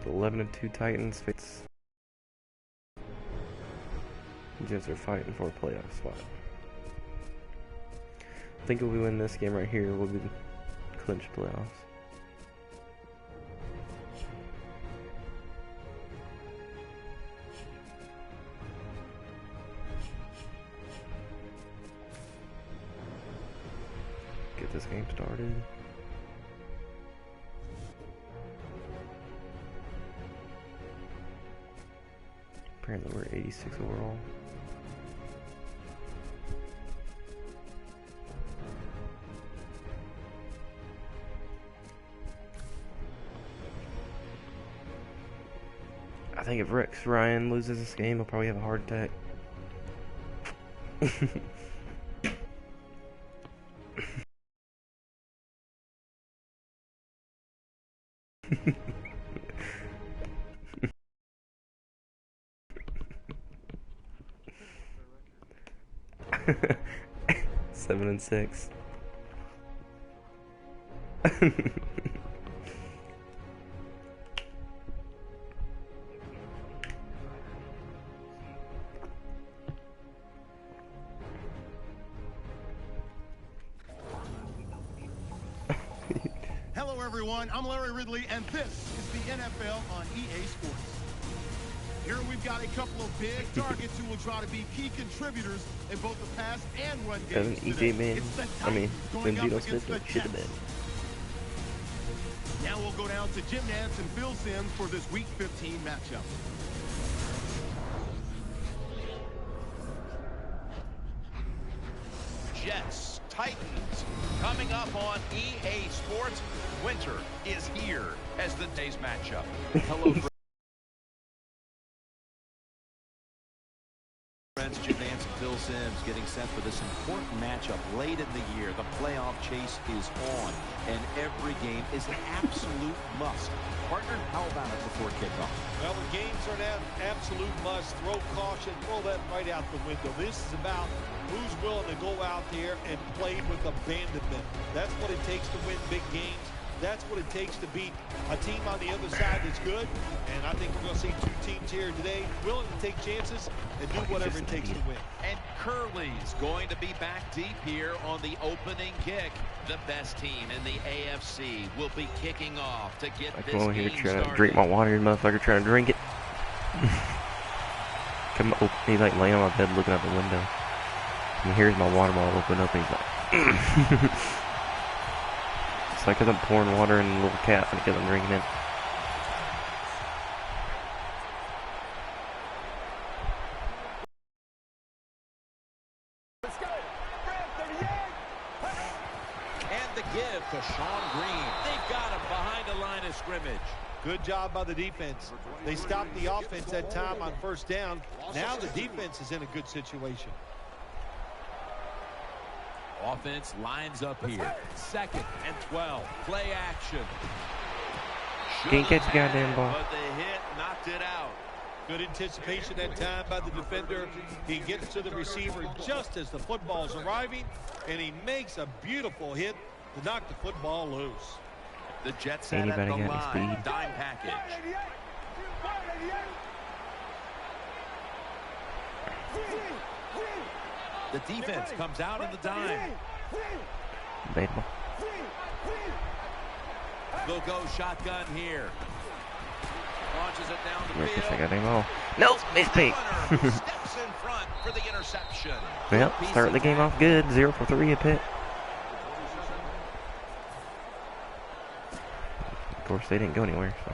11-2 Titans. Jets are fighting for a playoff spot. I think if we win this game right here, we'll be clinch playoffs. Get this game started. Apparently we're 86 overall. I think if Rex Ryan loses this game, he'll probably have a heart attack. 7-6. Hello everyone, I'm Larry Ridley and this is the NFL on EA Sports. Here we've got a couple of big targets who will try to be key contributors in both the pass and run games today. Geno Smith should have been. Now we'll go down to Jim Nantz and Phil Simms for this Week 15 matchup. Jets, Titans, coming up on EA Sports. Winter is here as the day's matchup. Hello, friends. Jim Nantz and Phil Simms getting set for this important matchup late in the year. The playoff chase is on, and every game is an absolute must. Partner, how about it before kickoff? Well, the games are an absolute must. Throw caution, throw that right out the window. This is about who's willing to go out there and play with abandonment. That's what it takes to win big games. That's what it takes to beat a team on the other side that's good. And I think we're going to see two teams here today willing to take chances and do whatever it takes to win. And Curly's going to be back deep here on the opening kick. The best team in the AFC will be kicking off to get this game here trying started. to drink my water, motherfucker, trying to drink it. Come on, he's like laying on my bed looking out the window. And here's my water bottle open up and he's like... It's like because I'm pouring water in a little cap and because I'm drinking it. And the give to Sean Green. They've got him behind the line of scrimmage. Good job by the defense. They stopped the offense that time on first down. Now the defense is in a good situation. Offense lines up here. 2nd and 12. Play action. Can't catch the goddamn ball. But the hit knocked it out. Good anticipation that time by the defender. He gets to the receiver just as the football's arriving, and he makes a beautiful hit to knock the football loose. The Jets at the line. Dime package. The defense comes out in the dime. Baseball. They'll go shotgun here. Launches it down the field. I got him all. Nope, mistake. Steps in front for the interception. Well, start the game off good. 0 for 3 at Pitt. Of course, they didn't go anywhere. So.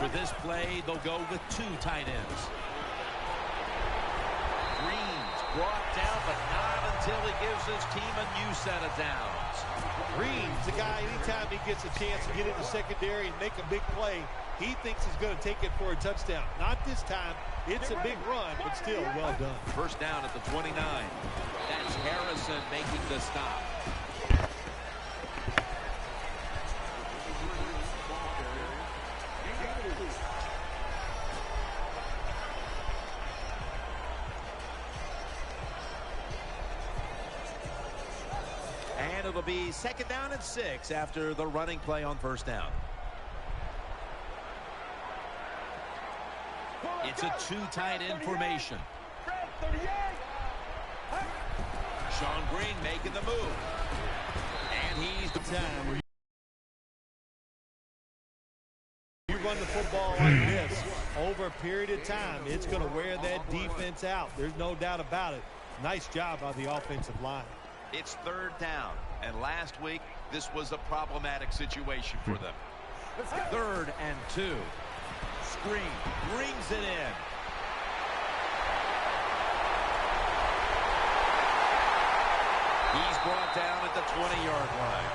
For this play, they'll go with 2 tight ends. Green's brought down, but not until he gives his team a new set of downs. Green's the guy, anytime he gets a chance to get in the secondary and make a big play, he thinks he's going to take it for a touchdown. Not this time. It's a big run, but still well done. First down at the 29. That's Harrison making the stop. it'll be 2nd down and 6 after the running play on 1st down. It's a 2 tight end formation. Sean Green making the move. And he's the time. You run the football like this over a period of time, it's going to wear that defense out. There's no doubt about it. Nice job by the offensive line. It's 3rd down, and last week this was a problematic situation for them. 3rd and 2. Screen brings it in. He's brought down at the 20-yard line.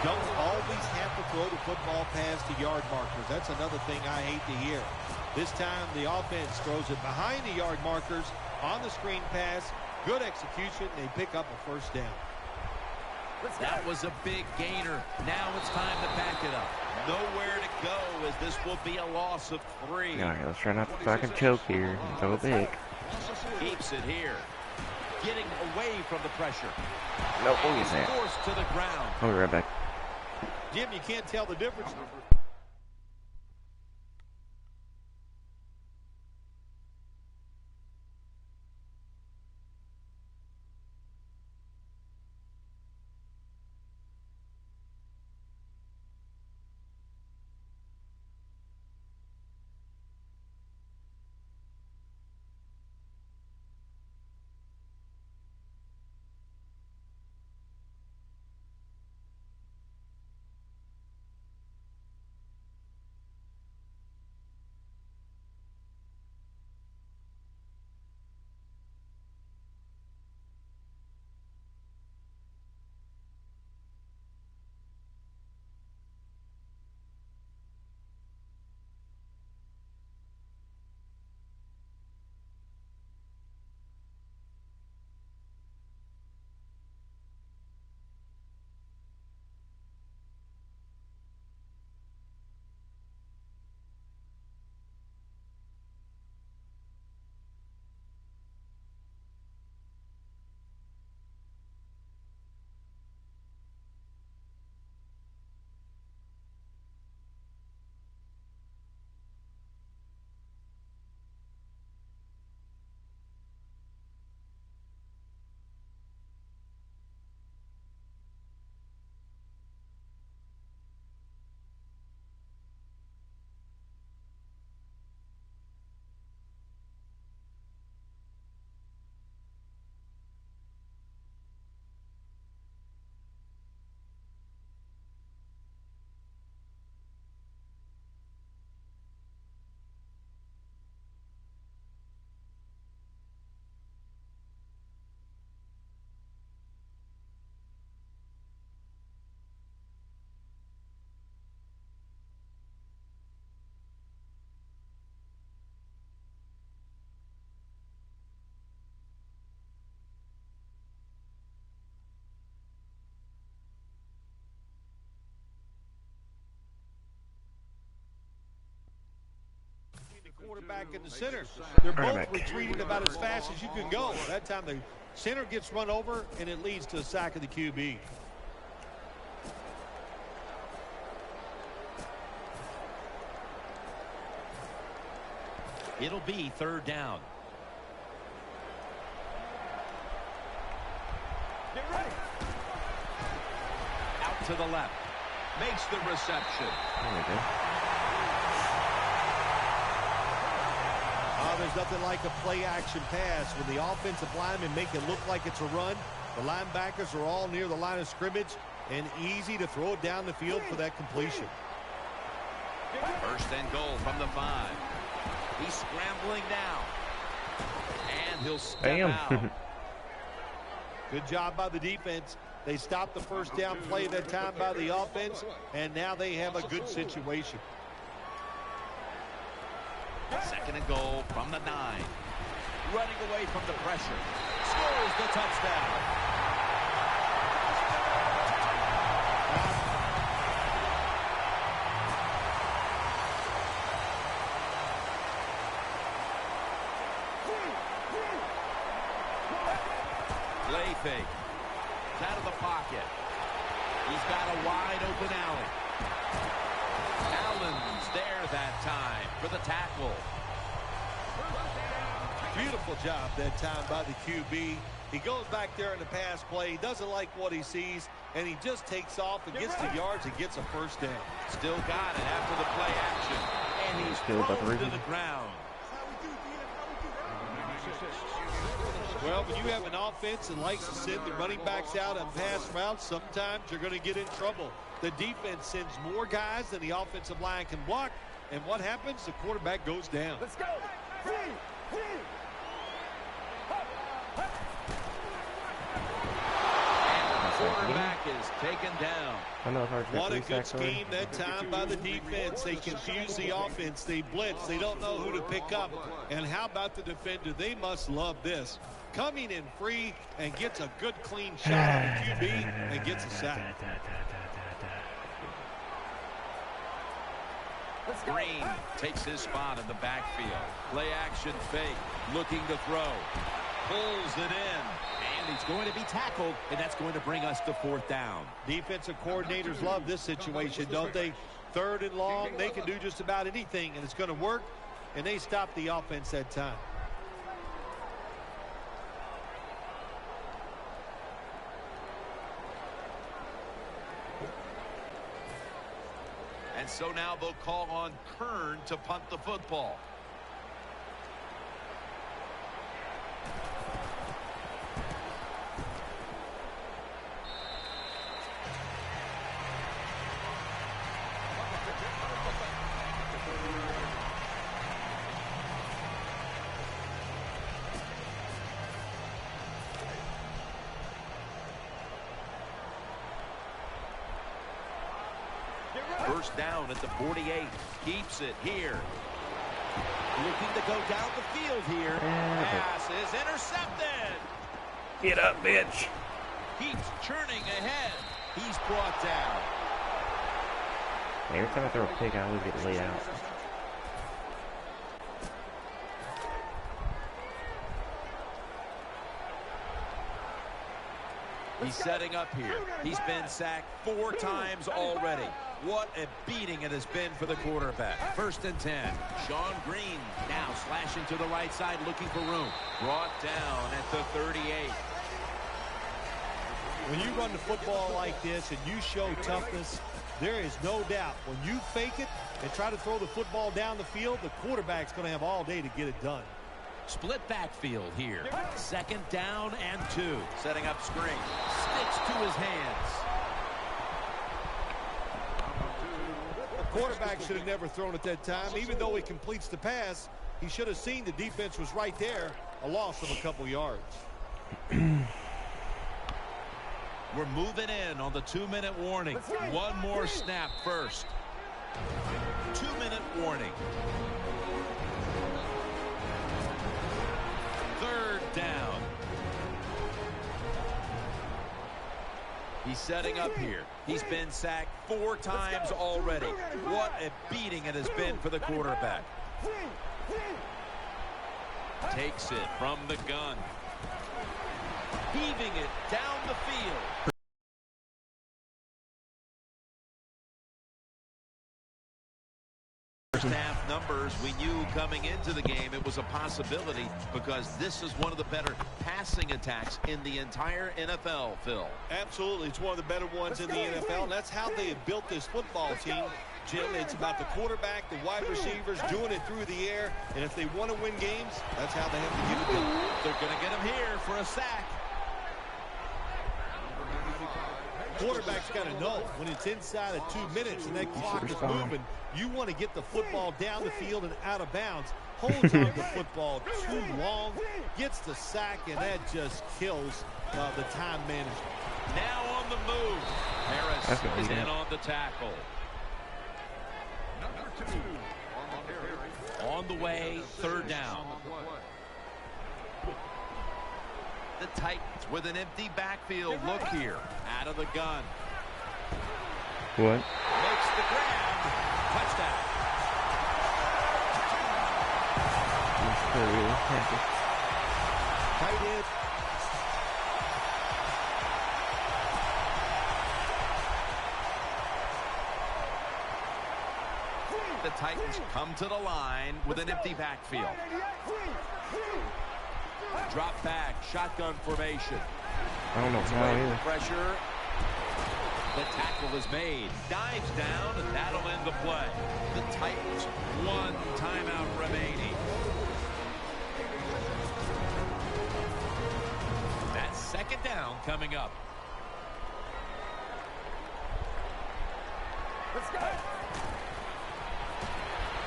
Don't always have to throw the football past the yard markers. That's another thing I hate to hear. This time the offense throws it behind the yard markers on the screen pass. Good execution. They pick up a 1st down. That was a big gainer. Now it's time to back it up. Nowhere to go, as this will be a loss of 3. All right, let's try not to fucking choke here. Throw it big. Keeps it here. Getting away from the pressure. Nope, we'll get He's that. forced to the ground. I'll be right back. Jim, you can't tell the difference. Quarterback in the center. They're both retreating about as fast as you can go. That time the center gets run over, and it leads to a sack of the QB. It'll be 3rd down. Get ready. Out to the left. Makes the reception. There we go. There's nothing like a play-action pass. When the offensive linemen make it look like it's a run, the linebackers are all near the line of scrimmage, and easy to throw it down the field for that completion. 1st and goal from the 5. He's scrambling now. And he'll step Bam. out. Good job by the defense. They stopped the 1st down play that time by the offense, and now they have a good situation. 2nd and goal from the 9. Running away from the pressure. Scores the touchdown. Play fake. It's out of the pocket. He's got a wide open alley. Allen's there that time for the tackle. Beautiful job that time by the QB. He goes back there in the pass play. He doesn't like what he sees, and he just takes off and gets the yards and gets a first down. Still got it after the play action. And he's thrown to the ground. Well, when you have an offense that likes to send the running backs out on pass routes, sometimes you're going to get in trouble. The defense sends more guys than the offensive line can block, and what happens? The quarterback goes down. Let's go. Quarterback is taken down. What a good scheme that time by the defense. They confuse the offense. They blitz. They don't know who to pick up. And how about the defender? They must love this. Coming in free and gets a good clean shot on the QB and gets a sack. Green takes his spot in the backfield. Play action fake. Looking to throw. Pulls it in. And he's going to be tackled, and that's going to bring us to fourth down. Defensive coordinators love this situation, don't they? Third and long, they can do just about anything, and it's going to work, and they stop the offense that time. And so now they'll call on Kern to punt the football. First down at the 48. Keeps it here. Looking to go down the field here. Pass is intercepted. Get up, bitch. Keeps churning ahead. He's brought down. Every time I throw a pick, I always get laid out. He's setting up here. He's been sacked 4 times already. What a beating it has been for the quarterback. First and 10. Sean Green now slashing to the right side, looking for room. Brought down at the 38. When you run the football like this and you show toughness, there is no doubt when you fake it and try to throw the football down the field, the quarterback's going to have all day to get it done. Split backfield here. Second down and 2. Setting up screen. Sticks to his hands. The quarterback should have never thrown at that time. Even though he completes the pass, he should have seen the defense was right there. A loss of a couple yards. We're moving in on the 2-minute warning. One more snap first. 2-minute warning. Third down. He's setting up here. He's been sacked 4 times already. What a beating it has been for the quarterback. Takes it from the gun. Heaving it down the field. First half numbers, we knew coming into the game it was a possibility because this is one of the better passing attacks in the entire NFL, Phil. Absolutely. It's one of the better ones in the NFL, and that's how they have built this football team. Jim, it's about the quarterback, the wide receivers doing it through the air, and if they want to win games, that's how they have to get it done. They're going to get him here for a sack. Quarterback's got to know when it's inside of 2 minutes and that clock is moving, you want to get the football down the field and out of bounds. Holds on to the football too long, gets the sack, and that just kills the time management. Now on the move. Harris is in on the tackle. On the way, third down. The Titans with an empty backfield. Look here. Out of the gun. What? Makes the grab. Touchdown. Tight end. Titans come to the line with an empty backfield. Drop back, shotgun formation. I don't know how Pressure. The tackle is made. Dives down, and that'll end the play. The Titans, one timeout remaining. That's second down coming up. Let's go.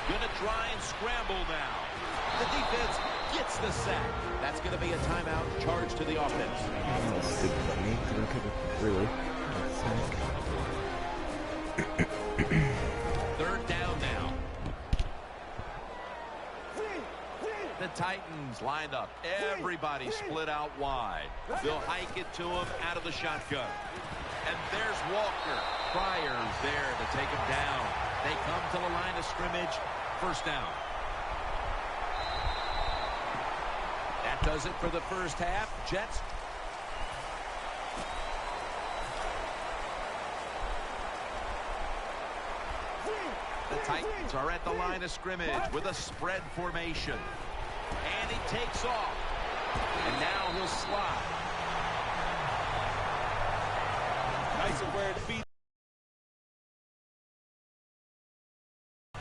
Gonna try and scramble now. The defense gets the sack. That's going to be a timeout charge to the offense. That's stupid of me, because I could have really Third down now. The Titans lined up. Everybody split out wide. They'll hike it to him out of the shotgun. And there's Walker. Pryor's there to take him down. They come to the line of scrimmage. First down. That does it for the first half. Jets. The Titans are at the line of scrimmage with a spread formation. And he takes off. And now he'll slide. Nice of where to be.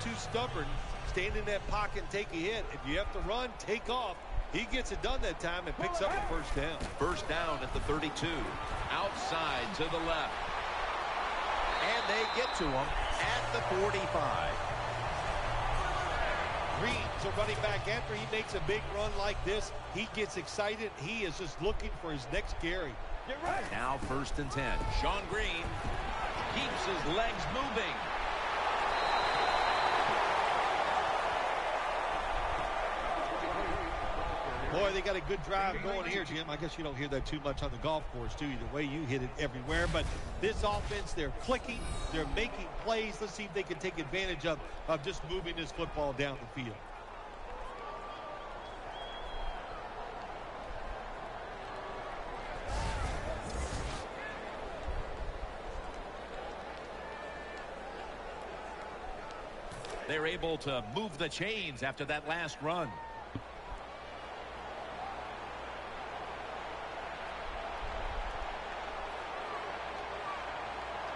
Too stubborn. Stand in that pocket and take a hit. If you have to run, take off. He gets it done that time and picks up the first down. First down at the 32. Outside to the left. And they get to him at the 45. Green's a running back. After he makes a big run like this, he gets excited. He is just looking for his next carry. Now first and 10. Sean Green keeps his legs moving. Boy, they got a good drive going here, Jim. I guess you don't hear that too much on the golf course, too. Either way, you hit it everywhere. But this offense, they're clicking. They're making plays. Let's see if they can take advantage of just moving this football down the field. They're able to move the chains after that last run.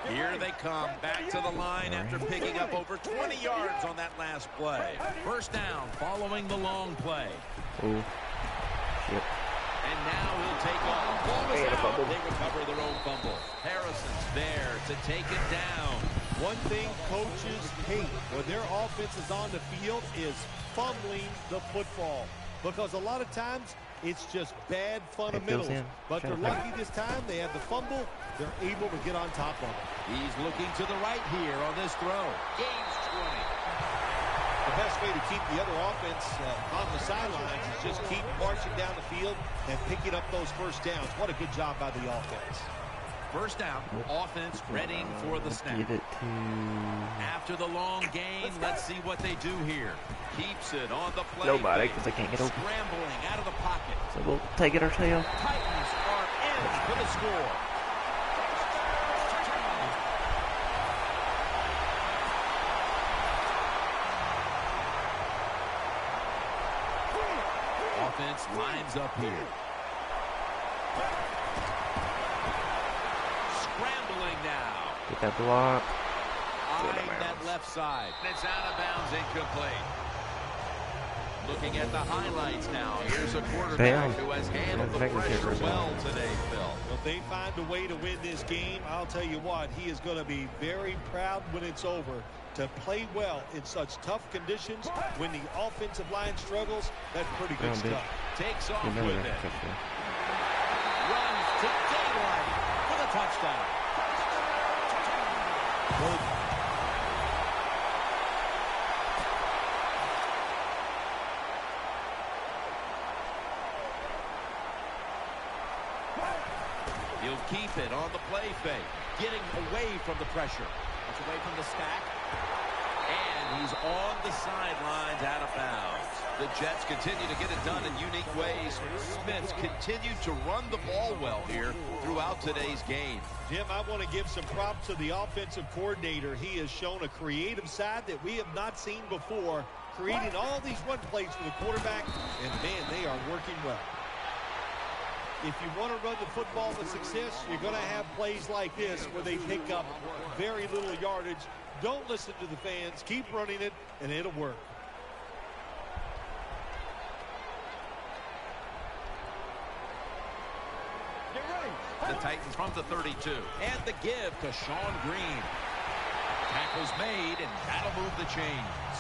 Here they come back to the line after picking up over 20 yards on that last play. First down following the long play. Oh, shit. And now he'll take off. Ball is out. They recover their own fumble. Harrison's there to take it down. One thing coaches hate when their offense is on the field is fumbling the football. Because a lot of times, it's just bad fundamentals. But they're lucky this time. They have the fumble. They're able to get on top of it. He's looking to the right here on this throw. Gains 20. The best way to keep the other offense on the sidelines is just keep marching down the field and picking up those first downs. What a good job by the offense. First down, offense ready for the snap. Give it to... After the long gain, let's see what they do here. Keeps it on the play. Nobody, because they can't get open. Scrambling out of the pocket. So we'll take it ourselves. Titans are in for the score. Offense lines up here. Scrambling now. Get that block. Eyeing that left side. It's out of bounds, incomplete. Looking at the highlights now. Here's a quarterback who has handled the pressure well today, Phil. Well, if they find a way to win this game, I'll tell you what, he is going to be very proud when it's over to play well in such tough conditions. When the offensive line struggles, that's pretty good stuff. Takes off with it. Runs to daylight for the touchdown. He'll keep it on the play fake, getting away from the pressure. It's away from the stack. And He's on the sidelines, out of bounds. The Jets continue to get it done in unique ways. Smith's continued to run the ball well here throughout today's game. Jim, I want to give some props to the offensive coordinator. He has shown a creative side that we have not seen before, creating all these run plays for the quarterback, and man, they are working well. If you want to run the football with success, you're going to have plays like this where they pick up very little yardage. Don't listen to the fans. Keep running it, and it'll work. The Titans from the 32. And the give to Sean Green. Tackle's made, and that'll move the chains.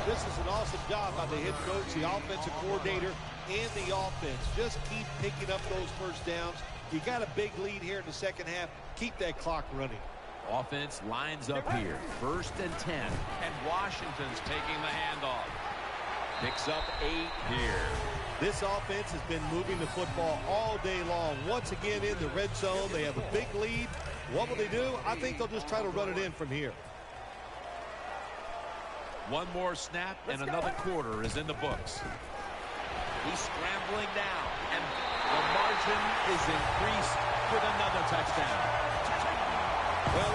This is an awesome job by the head coach, the offensive coordinator, and the offense. Just keep picking up those first downs. You got a big lead here in the second half. Keep that clock running. Offense lines up here. 1st and 10. And Washington's taking the handoff. Picks up 8 here. This offense has been moving the football all day long. Once again in the red zone, they have a big lead. What will they do? I think they'll just try to run it in from here. One more snap and another quarter is in the books. He's scrambling down, and the margin is increased with another touchdown. Well,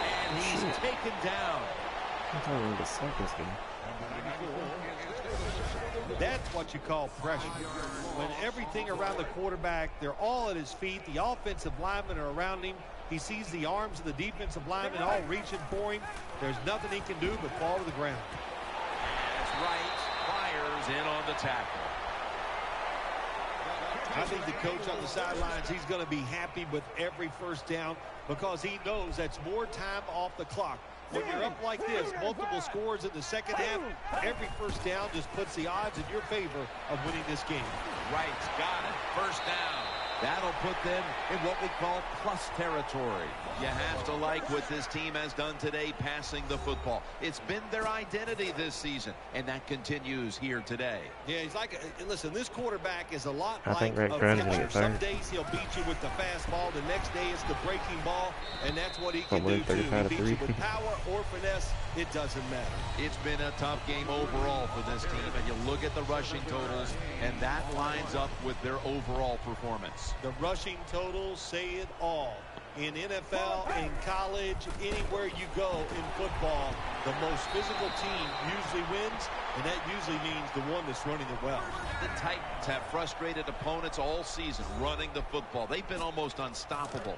and he's taken down. I thought we were to start this game. that's what you call pressure. When everything around the quarterback, they're all at his feet. The offensive linemen are around him. He sees the arms of the defensive linemen all reaching for him. There's nothing he can do but fall to the ground. That's right. Fires in on the tackle. I think the coach on the sidelines, he's going to be happy with every first down because he knows that's more time off the clock. When you're up like this, multiple scores in the second half, every first down just puts the odds in your favor of winning this game. Right, got it. First down. That'll put them in what we call plus territory. You have to like what this team has done today passing the football. It's been their identity this season, and that continues here today. Yeah, he's like, listen, this quarterback is a lot I like think Rick a Grimes is gonna pitcher. get Some fired. days he'll beat you with the fastball. The next day it's the breaking ball, and that's what he can Probably do too. He 35 to beats you 3. with power or finesse. It doesn't matter. It's been a tough game overall for this team, and you look at the rushing totals, and that lines up with their overall performance. The rushing totals say it all. In NFL, in college, anywhere you go in football, the most physical team usually wins, and that usually means the one that's running it well. The Titans have frustrated opponents all season running the football. They've been almost unstoppable.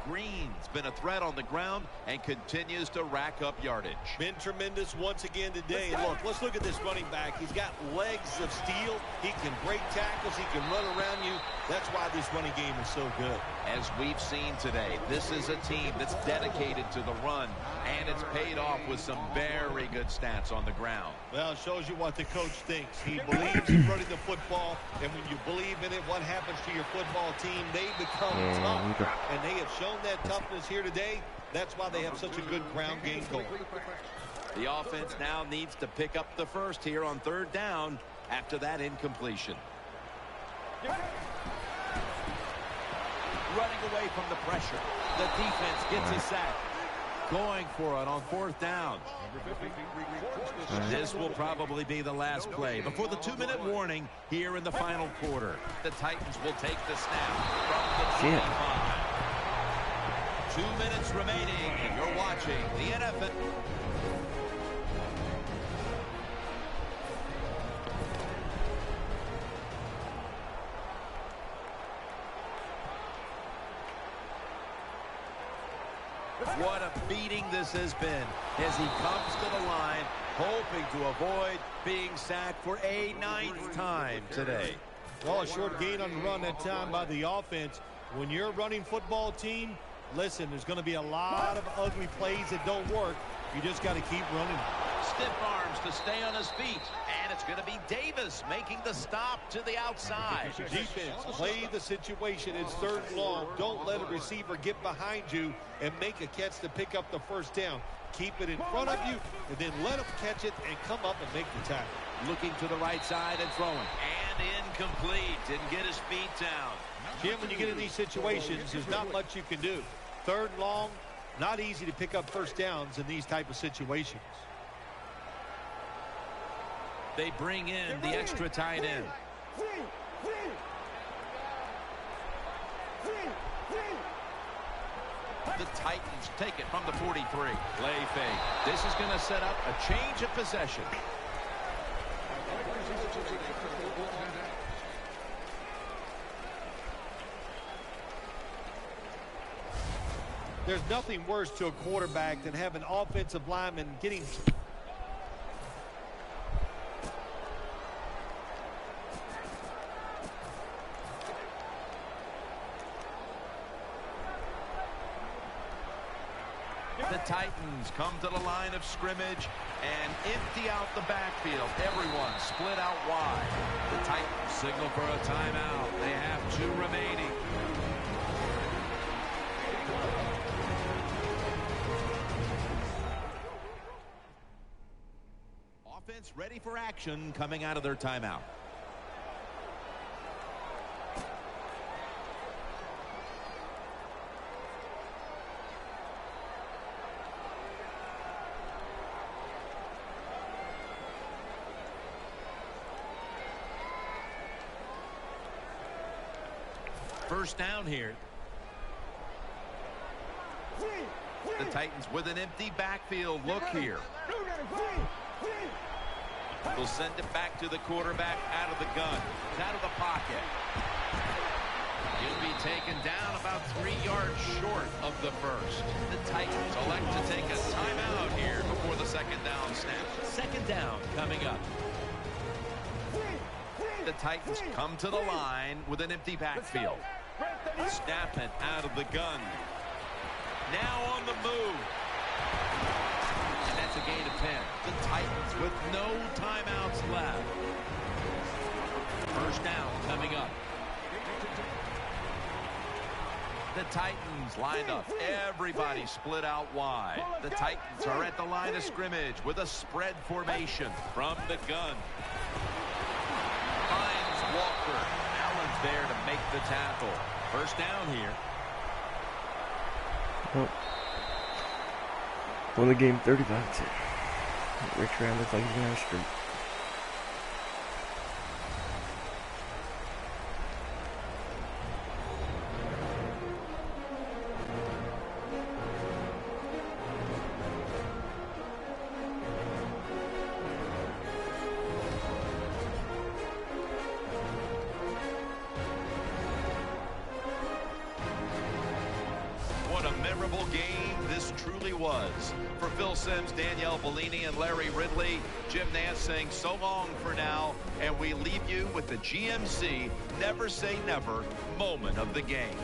Green's been a threat on the ground and continues to rack up yardage. Been tremendous once again today. And look, let's look at this running back. He's got legs of steel. He can break tackles. He can run around you. That's why this running game is so good. As we've seen today, this is a team that's dedicated to the run, and it's paid off with some very good stats on the ground. Well, it shows you what the coach thinks. He believes in running the football, and when you believe in it, what happens to your football team? They become tough, and they have shown that toughness here today. That's why they have such a good ground game going. The offense now needs to pick up the first here on 3rd down after that incompletion. Running away from the pressure. The defense gets a sack. Going for it on 4th down. This will probably be the last play before the 2-minute warning here in the final quarter. The Titans will take the snap from the 25. 2 minutes remaining, and you're watching the NFL. What a beating this has been as he comes to the line, hoping to avoid being sacked for a 9th time today. Well, a short gain on the run that time by the offense. When you're a running football team, listen, there's going to be a lot of ugly plays that don't work. You just got to keep running. Stiff arms to stay on his feet. And it's going to be Davis making the stop to the outside. Defense, play the situation. It's 3rd and long. Don't let a receiver get behind you and make a catch to pick up the first down. Keep it in front of you, and then let him catch it and come up and make the tackle. Looking to the right side and throwing. And incomplete. Didn't get his feet down. Jim, when you get in these situations, there's not much you can do. 3rd and long, not easy to pick up first downs in these type of situations. They bring in the extra tight end. The Titans take it from the 43. Play fake. This is going to set up a change of possession. There's nothing worse to a quarterback than having an offensive lineman getting... The Titans come to the line of scrimmage and empty out the backfield. Everyone split out wide. The Titans signal for a timeout. They have 2 remaining. Offense ready for action coming out of their timeout. First down here. The Titans with an empty backfield. Look here. They'll send it back to the quarterback out of the gun. Out of the pocket. He'll be taken down about 3 yards short of the first. The Titans elect to take a timeout here before the 2nd down snap. 2nd down coming up. The Titans come to the line with an empty backfield. Snap it out of the gun. Now on the move. And that's a gain of 10. The Titans with no timeouts left. First down coming up. The Titans lined up. Everybody split out wide. The Titans are at the line of scrimmage with a spread formation from the gun. Finds Walker. Allen's there to make the tackle. First down here. Oh. Won the game 35-10. Rich Rand looks like he's going to have a streak. What a memorable game this truly was. For Phil Simms, Danielle Bellini, and Larry Ridley, Jim Nance saying so long for now, and we leave you with the GMC Never Say Never moment of the game.